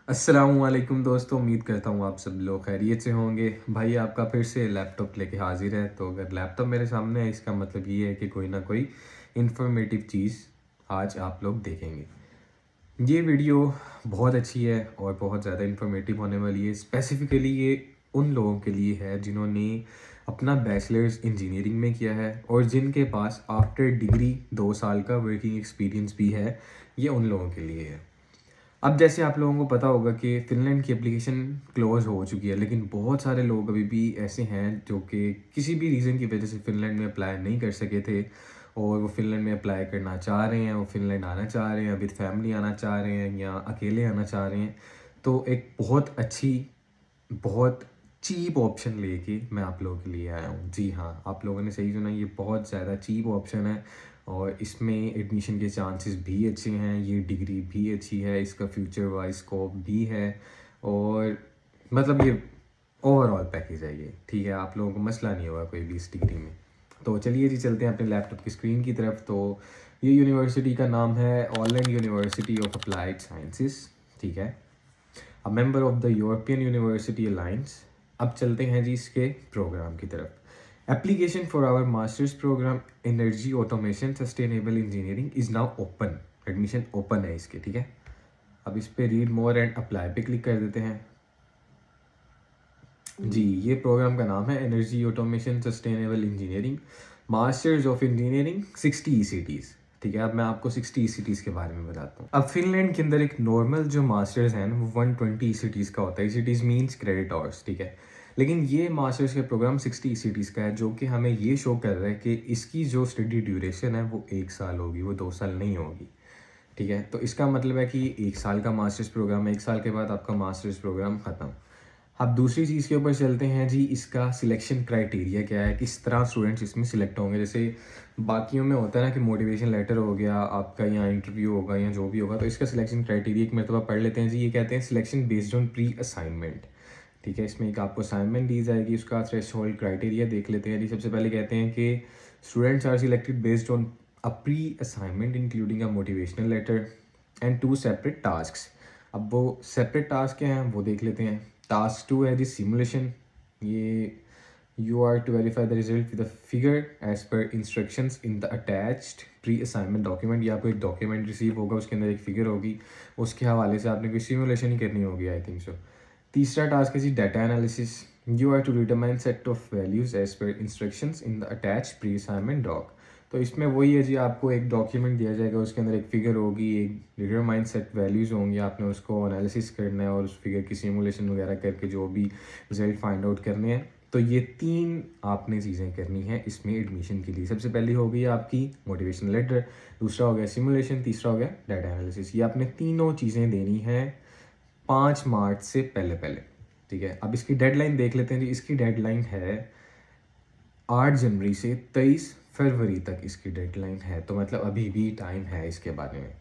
अस्सलामुअलैकुम दोस्तों, उम्मीद करता हूँ आप सब लोग खैरियत से होंगे। भाई आपका फिर से लैपटॉप लेके हाजिर है। तो अगर लैपटॉप मेरे सामने है इसका मतलब ये है कि कोई ना कोई इन्फॉर्मेटिव चीज़ आज आप लोग देखेंगे। ये वीडियो बहुत अच्छी है और बहुत ज़्यादा इन्फॉर्मेटिव होने वाली है। स्पेसिफ़िकली ये उन लोगों के लिए है जिन्होंने अपना बैचलर्स इंजीनियरिंग में किया है और जिनके पास आफ्टर डिग्री 2 साल का वर्किंग एक्सपीरियंस भी है। ये उन लोगों के लिए है। अब जैसे आप लोगों को पता होगा कि फ़िनलैंड की एप्लीकेशन क्लोज़ हो चुकी है, लेकिन बहुत सारे लोग अभी भी ऐसे हैं जो कि किसी भी रीज़न की वजह से फ़िनलैंड में अप्लाई नहीं कर सके थे और वो फ़िनलैंड में अप्लाई करना चाह रहे हैं, वो फ़िनलैंड आना चाह रहे हैं, विद फैमिली आना चाह रहे हैं या अकेले आना चाह रहे हैं। तो एक बहुत अच्छी, बहुत चीप ऑप्शन लेके मैं आप लोगों के लिए आया हूँ। जी हाँ, आप लोगों ने सही सुना, ये बहुत ज़्यादा चीप ऑप्शन है और इसमें एडमिशन के चांसेस भी अच्छे हैं, ये डिग्री भी अच्छी है, इसका फ्यूचर वाइज स्कोप भी है और मतलब ये ओवरऑल पैकेज है ये, ठीक है? आप लोगों को मसला नहीं होगा कोई भी इस डिग्री में। तो चलिए जी, चलते हैं अपने लैपटॉप की स्क्रीन की तरफ। तो ये यूनिवर्सिटी का नाम है Aland university of applied sciences, ठीक है? A member of the European university alliance. अब चलते हैं जी इसके प्रोग्राम की तरफ। Application for our masters program energy automation sustainable engineering is now open. Admission open है इसके, ठीक है? अब इस पे रीड मोर एंड अप्लाई पे क्लिक कर देते हैं। जी, ये प्रोग्राम का नाम है energy automation sustainable engineering, masters of engineering 60 ईसीटीज़, ठीक है? अब मैं आपको 60 ईसीटीज़ के बारे में बताता हूँ। अब फिनलैंड के अंदर एक नॉर्मल जो मास्टर्स है ना वो 120 ईसीटीज़ का होता है। ईसीटीज़ मीन्स क्रेडिट आवर्स, ठीक है? लेकिन ये मास्टर्स का प्रोग्राम 60 ईसीटीज़ का है, जो कि हमें ये शो कर रहा है कि इसकी जो स्टडी ड्यूरेशन है वो 1 साल होगी, वो 2 साल नहीं होगी, ठीक है? तो इसका मतलब है कि 1 साल का मास्टर्स प्रोग्राम है, 1 साल के बाद आपका मास्टर्स प्रोग्राम ख़त्म। अब दूसरी चीज़ के ऊपर चलते हैं जी, इसका सिलेक्शन क्राइटेरिया क्या है, किस तरह स्टूडेंट्स इसमें सिलेक्ट होंगे। जैसे बाकियों में होता है ना कि मोटिवेशन लेटर हो गया आपका या इंटरव्यू होगा या जो भी होगा, तो इसका सिलेक्शन क्राइटेरिया एक मरतबा पढ़ लेते हैं जी। ये कहते हैं selection based on pre assignment, ठीक है? इसमें एक आपको असाइनमेंट दी जाएगी, उसका थ्रेशोल्ड क्राइटेरिया देख लेते हैं जी। सबसे पहले कहते हैं कि students are selected based on a pre assignment including a motivational letter and 2 separate tasks. अब वो सेपरेट टास्क क्या हैं वो देख लेते हैं। टास्क 2 है जी सिमुलेशन। ये you are to verify the result with a figure as per instructions in the attached pre assignment document. या आपको एक डॉक्यूमेंट रिसीव होगा, उसके अंदर एक फिगर होगी, उसके हवाले से आपने कोई सिमुलेशन ही करनी होगी, आई थिंक सो। तीसरा टास्क है जी data analysis. You are to determine set of values as per instructions in the attach pre assignment doc. तो इसमें वही है जी, आपको एक डॉक्यूमेंट दिया जाएगा, उसके अंदर एक फिगर होगी, एक डिटरमाइन सेट वैल्यूज़ होंगी, आपने उसको एनालिसिस करना है और उस फिगर की सिमुलेशन वगैरह करके जो भी रिजल्ट फाइंड आउट करने हैं। तो ये 3 आपने चीज़ें करनी है इसमें एडमिशन के लिए। सबसे पहली हो गई आपकी मोटिवेशनल लेटर, दूसरा हो गया सिमुलेशन, तीसरा हो गया डाटा एनालिसिस। ये आपने तीनों चीज़ें देनी है 5 मार्च से पहले पहले, ठीक है? अब इसकी डेडलाइन देख लेते हैं जी। इसकी डेडलाइन है 8 जनवरी से 23 फरवरी तक इसकी डेडलाइन है, तो मतलब अभी भी टाइम है इसके बारे में।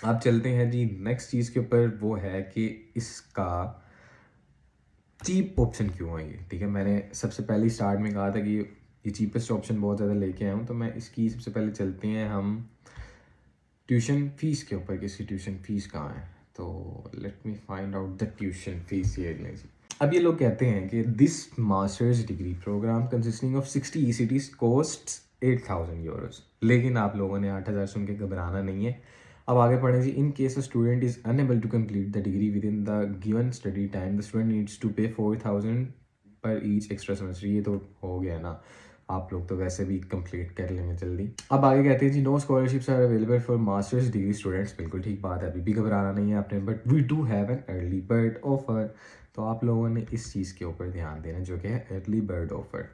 अब चलते हैं जी नेक्स्ट चीज़ के ऊपर, वो है कि इसका चीप ऑप्शन क्यों है ये, ठीक है? मैंने सबसे पहले स्टार्ट में कहा था कि ये चीपेस्ट ऑप्शन बहुत ज़्यादा लेके आया हूँ, तो मैं इसकी सबसे पहले चलते हैं हम ट्यूशन फ़ीस के ऊपर कि इसकी ट्यूशन फ़ीस कहाँ है। तो let me find out the tuition fees. ये लें जी। अब ये लोग कहते हैं कि this masters degree programme consisting of 60 ECTS costs 8,000 euros. लेकिन आप लोगों ने 8,000 सुन के घबराना नहीं है। अब आगे पढ़ें जी। In case a student is unable to complete the degree within the given study time, the student needs to pay 4,000 पर ईच एक्स्ट्रा सेमेस्टर। ये तो हो गया ना, आप लोग तो वैसे भी कंप्लीट कर लेंगे जल्दी। अब आगे कहते हैं जी no scholarships are available for masters degree students. बिल्कुल ठीक बात है, अभी भी घबराना नहीं है आपने, but we do have an early bird offer. तो आप लोगों ने इस चीज़ के ऊपर ध्यान देना जो कि है अर्ली बर्ड ऑफर।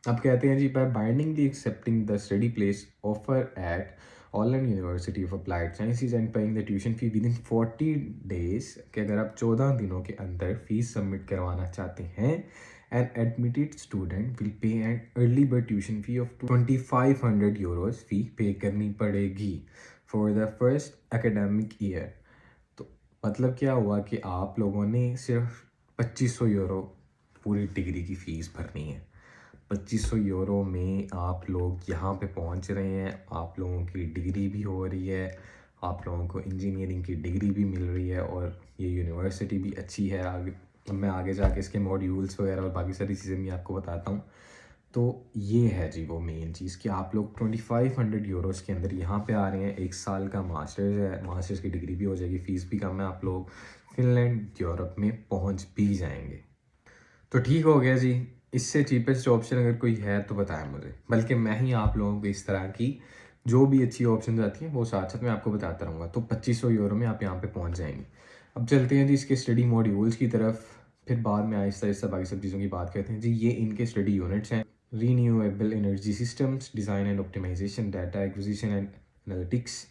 अब कहते हैं जी by bindingly accepting the study place offer at Aland university of Applied Sciences and paying the tuition fee within 40 days, कि अगर आप 14 दिनों के अंदर फीस सबमिट करवाना चाहते हैं, an admitted student will pay an early bird tuition fee of 2,500 euros फी पे करनी पड़ेगी for the first academic year। तो मतलब क्या हुआ कि आप लोगों ने सिर्फ 2500 यूरो पूरी डिग्री की फ़ीस भरनी है। 2500 यूरो में आप लोग यहाँ पे पहुँच रहे हैं, आप लोगों की डिग्री भी हो रही है, आप लोगों को इंजीनियरिंग की डिग्री भी मिल रही है और ये यूनिवर्सिटी भी अच्छी है। आगे मैं आगे जाके इसके मॉड्यूल्स वगैरह और बाकी सारी चीज़ें भी आपको बताता हूँ। तो ये है जी वो मेन चीज़ कि आप लोग 2500 यूरोज़ के अंदर यहाँ पे आ रहे हैं। 1 साल का मास्टर्स है, मास्टर्स की डिग्री भी हो जाएगी, फ़ीस भी कम है, आप लोग फिनलैंड यूरोप में पहुँच भी जाएंगे। तो ठीक हो गया जी। इससे चीपेस्ट ऑप्शन अगर कोई है तो बताएं मुझे, बल्कि मैं ही आप लोगों को इस तरह की जो भी अच्छी ऑप्शन आती हैं वो साथ साथ मैं आपको बताता रहूँगा। तो 2500 यूरो में आप यहाँ पे पहुँच जाएंगे। अब चलते हैं जी इसके स्टडी मॉड्यूल्स की तरफ, फिर बाद में आहिस्ता आहिस्ता बाकी सब चीज़ों की बात करते हैं जी। ये इनके स्टडी यूनिट्स हैं। Renewable energy systems, design and optimization, data acquisition and analytics,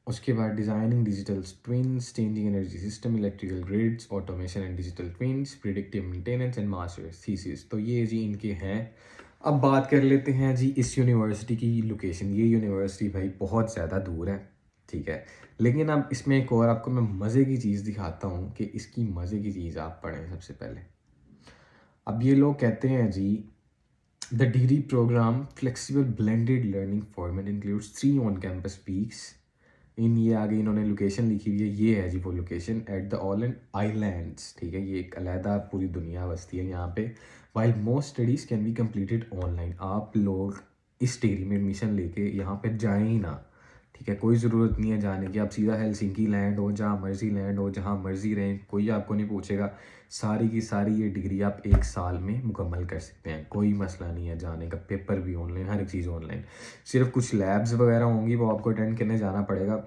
उसके बाद designing digital twins, changing energy system, electrical grids, automation and digital twins, predictive maintenance and masters thesis. तो ये जी इनके हैं। अब बात कर लेते हैं जी इस यूनिवर्सिटी की लोकेशन। ये यूनिवर्सिटी भाई बहुत ज़्यादा दूर है, ठीक है, लेकिन अब इसमें एक और आपको मैं मज़े की चीज़ दिखाता हूँ कि इसकी मज़े की चीज़ आप पढ़ें सबसे पहले। अब ये लोग कहते हैं जी the degree programme flexible blended learning format includes 3 on campus weeks in, ये आगे इन्होंने लोकेशन लिखी हुई है, ये है जी वो लोकेशन एट द ऑलैंड आइलैंड्स, ठीक है, ये एक अलहदा पूरी दुनिया बसती है यहाँ पे। While most studies can be completed online, आप लोग इस डिग्री में एडमिशन लेके यहाँ पे जाएं ही ना, ठीक है, कोई ज़रूरत नहीं है जाने की। आप सीधा हेलसिंकी लैंड हो, जहाँ मर्जी लैंड हो, जहाँ मर्जी रहें, कोई आपको नहीं पूछेगा। सारी की सारी ये डिग्री आप 1 साल में मुकम्मल कर सकते हैं, कोई मसला नहीं है जाने का। पेपर भी ऑनलाइन, हर एक चीज़ ऑनलाइन। सिर्फ कुछ लैब्स वगैरह होंगी वो आपको अटेंड करने जाना पड़ेगा,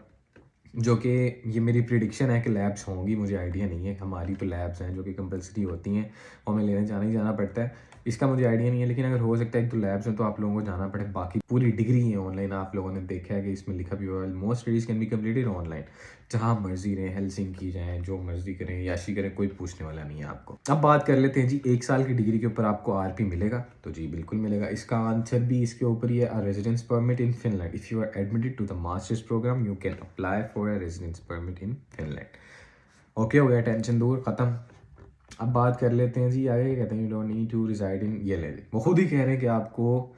जो कि ये मेरी प्रिडिक्शन है कि लैब्स होंगी, मुझे आइडिया नहीं है। हमारी तो लैब्स हैं जो कि कंपलसरी होती हैं और हमें लेने जाना ही जाना पड़ता है, इसका मुझे आइडिया नहीं है। लेकिन अगर हो सकता है एक तो लैब्स हैं तो आप लोगों को जाना पड़े, बाकी पूरी डिग्री है ऑनलाइन। आप लोगों ने देखा है कि इसमें लिखा भी हुआ है most studies can be completed online, जहाँ मर्जी रहें, हेलसिंकी जाएँ, जो मर्जी करें, याशी करें, कोई पूछने वाला नहीं है आपको। अब बात कर लेते हैं जी 1 साल की डिग्री के ऊपर आपको आरपी मिलेगा, तो जी बिल्कुल मिलेगा। इसका आंसर भी इसके ऊपर ही है, a residence permit in Finland. If you are admitted to the masters program you can apply for a residence permit in Finland. Okay हो गया, टेंशन दूर, ख़त्म। अब बात कर लेते हैं जी आगे, कहते हैं you don't need to reside in, ये ले वो खुद ही कह रहे हैं कि आपको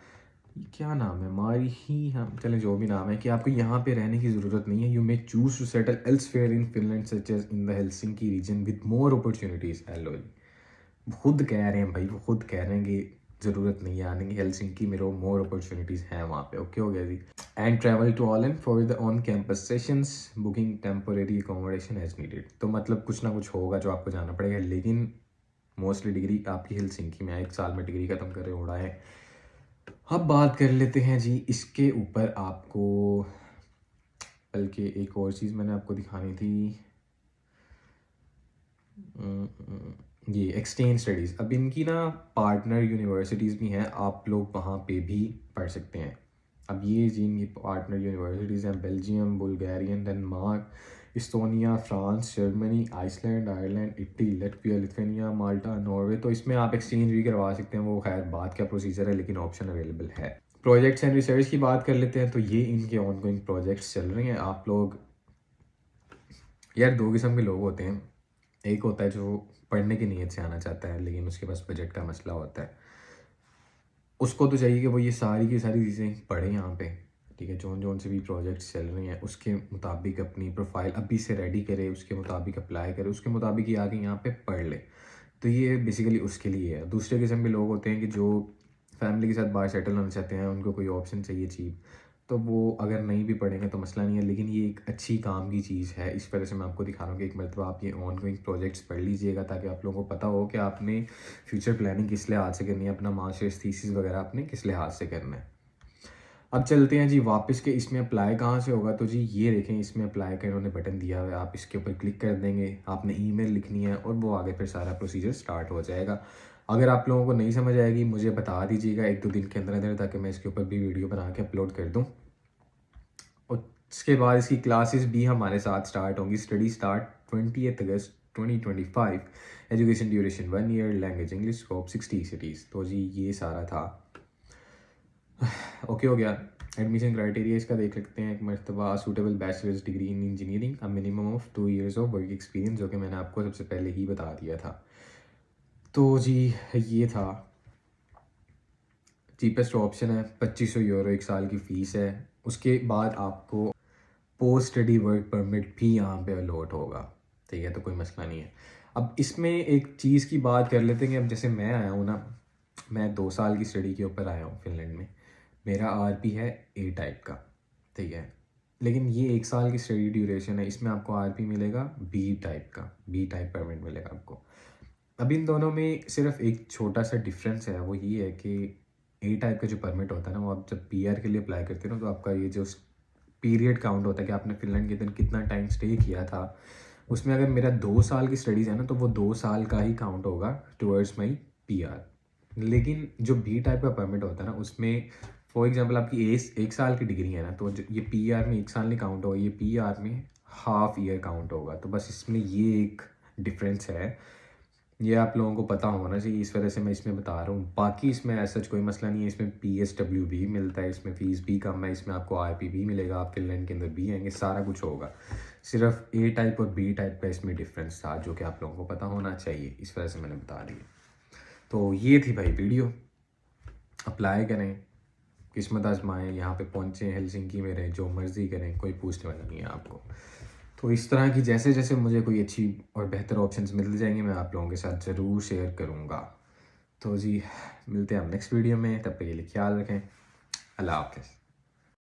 क्या नाम है, मारी ही, हम चलें जो भी नाम है, कि आपको यहाँ पे रहने की ज़रूरत नहीं है। You may choose to settle elsewhere in Finland such as in the Helsinki region with more opportunities. Hello जी, खुद कह रहे हैं भाई, वो खुद कह रहे हैं कि ज़रूरत नहीं है आने की, हेलसिंकी में रो, मोर अपॉर्चुनिटीज़ हैं वहाँ पे। ओके हो गया जी। And travel to all and for the on campus sessions, booking temporary accommodation as needed. तो मतलब कुछ ना कुछ होगा जो आपको जाना पड़ेगा, लेकिन मोस्टली डिग्री आपकी हेलसिंकी में 1 साल में डिग्री ख़त्म कर रहे उड़ाएँ। अब बात कर लेते हैं जी इसके ऊपर आपको, बल्कि एक और चीज़ मैंने आपको दिखानी थी, ये एक्सचेंज स्टडीज़। अब इनकी ना पार्टनर यूनिवर्सिटीज़ भी हैं, आप लोग वहाँ पे भी पढ़ सकते हैं। अब ये जी इनकी पार्टनर यूनिवर्सिटीज़ हैं, Belgium, Bulgarian, Denmark, Estonia, France, Germany, Iceland, Ireland, Italy, Latvia, Lithuania, Malta, Norway. तो इसमें आप एक्सचेंज भी करवा सकते हैं, वो खैर बात का प्रोसीजर है, लेकिन ऑप्शन अवेलेबल है। प्रोजेक्ट्स एंड रिसर्च की बात कर लेते हैं, तो ये इनके ऑनगोइंग प्रोजेक्ट्स चल रहे हैं। आप लोग यार, दो किस्म के लोग होते हैं, एक होता है जो पढ़ने की नीयत से आना चाहता है लेकिन उसके पास बजट का मसला होता है, उसको तो चाहिए कि वो ये सारी की सारी चीज़ें पढ़े यहाँ पे, ठीक है, जोन जोन से भी प्रोजेक्ट्स चल रहे हैं उसके मुताबिक अपनी प्रोफाइल अभी से रेडी करे, उसके मुताबिक अप्लाई करे, उसके मुताबिक ही आके यहाँ पे पढ़ ले। तो ये बेसिकली उसके लिए है। दूसरे किस्म के लोग होते हैं कि जो फैमिली के साथ बाहर सेटल होना चाहते हैं, उनको कोई ऑप्शन चाहिए चीप, तो वो अगर नहीं भी पढ़ेंगे तो मसला नहीं है, लेकिन ये एक अच्छी काम की चीज़ है। इस वजह से मैं आपको दिखा रहा हूँ कि एक मरतबा आप ये ऑनगोइंग प्रोजेक्ट्स पढ़ लीजिएगा, ताकि आप लोगों को पता हो कि आपने फ्यूचर प्लानिंग किस लिहाज से करनी है, अपना मास्टर्स थीसिस वगैरह आपने किस लिहाज से करना है। अब चलते हैं जी वापस के, इसमें अप्लाई कहाँ से होगा, तो जी ये देखें इसमें अप्लाई का इन्होंने बटन दिया हुआ है, आप इसके ऊपर क्लिक कर देंगे, आपने ईमेल लिखनी है और वो आगे फिर सारा प्रोसीजर स्टार्ट हो जाएगा। अगर आप लोगों को नहीं समझ आएगी मुझे बता दीजिएगा 1-2 दिन के अंदर अंदर, ताकि मैं इसके ऊपर भी वीडियो बना के अपलोड कर दूँ। और उसके बाद इसकी क्लासेस भी हमारे साथ स्टार्ट होंगी। स्टडी स्टार्ट 20 अगस्त 2025, education duration 1 year, language English, scope 60 cities. तो जी ये सारा था। ओके हो गया। एडमिशन क्राइटेरिया इसका देख सकते हैं, एक मरतबा suitable bachelors degree in engineering, a minimum of 2 years of work experience, जो कि मैंने आपको सबसे पहले ही बता दिया था। तो जी ये था, चीपेस्ट ऑप्शन है, 2500 यूरो 1 साल की फ़ीस है। उसके बाद आपको पोस्ट स्टडी वर्क परमिट भी यहाँ पे अलॉट होगा, ठीक है, तो कोई मसला नहीं है। अब इसमें एक चीज़ की बात कर लेते हैं कि अब जैसे मैं आया हूँ ना, मैं 2 साल की स्टडी के ऊपर आया हूँ फिनलैंड में, मेरा आरपी है ए टाइप का, ठीक है, लेकिन ये 1 साल की स्टडी ड्यूरेशन है, इसमें आपको आरपी मिलेगा बी टाइप का, बी टाइप परमिट मिलेगा आपको। अब इन दोनों में सिर्फ एक छोटा सा डिफरेंस है, वो ये है कि ए टाइप का जो परमिट होता है ना, वो आप जब पीआर के लिए अप्लाई करते हो ना, तो आपका ये जो पीरियड काउंट होता है कि आपने फिनलैंड के अंदर कितना टाइम स्टे किया था, उसमें अगर मेरा 2 साल की स्टडीज़ है ना, तो वो 2 साल का ही काउंट होगा टुवर्ड्स माई पीआर। लेकिन जो बी टाइप का परमिट होता है ना, उसमें फॉर एग्जांपल आपकी 1 साल की डिग्री है ना, तो ये पीआर में 1 साल नहीं काउंट होगा, ये पीआर में हाफ ईयर काउंट होगा। तो बस इसमें ये एक डिफरेंस है, ये आप लोगों को पता होना चाहिए, इस वजह से मैं इसमें बता रहा हूँ। बाकी इसमें ऐसा कोई मसला नहीं है, इसमें PSW भी मिलता है, इसमें फ़ीस भी कम है, इसमें आपको RP भी मिलेगा, आप फिनलैंड के अंदर भी आएंगे, सारा कुछ होगा। सिर्फ ए टाइप और बी टाइप का इसमें डिफरेंस था, जो कि आप लोगों को पता होना चाहिए, इस वजह से मैंने बता दिया। तो ये थी भाई वीडियो, अप्लाई करें, किस्मत आजमाएँ, यहाँ पे पहुँचें, हेलसिंकी में रहें, जो मर्ज़ी करें, कोई पूछने वाला नहीं है आपको। तो इस तरह की जैसे जैसे मुझे कोई अच्छी और बेहतर ऑप्शंस मिल जाएंगे, मैं आप लोगों के साथ ज़रूर शेयर करूँगा। तो जी, मिलते हैं हम नेक्स्ट वीडियो में, तब तक के लिए ख्याल रखें, अल्लाह हाफ़िज़।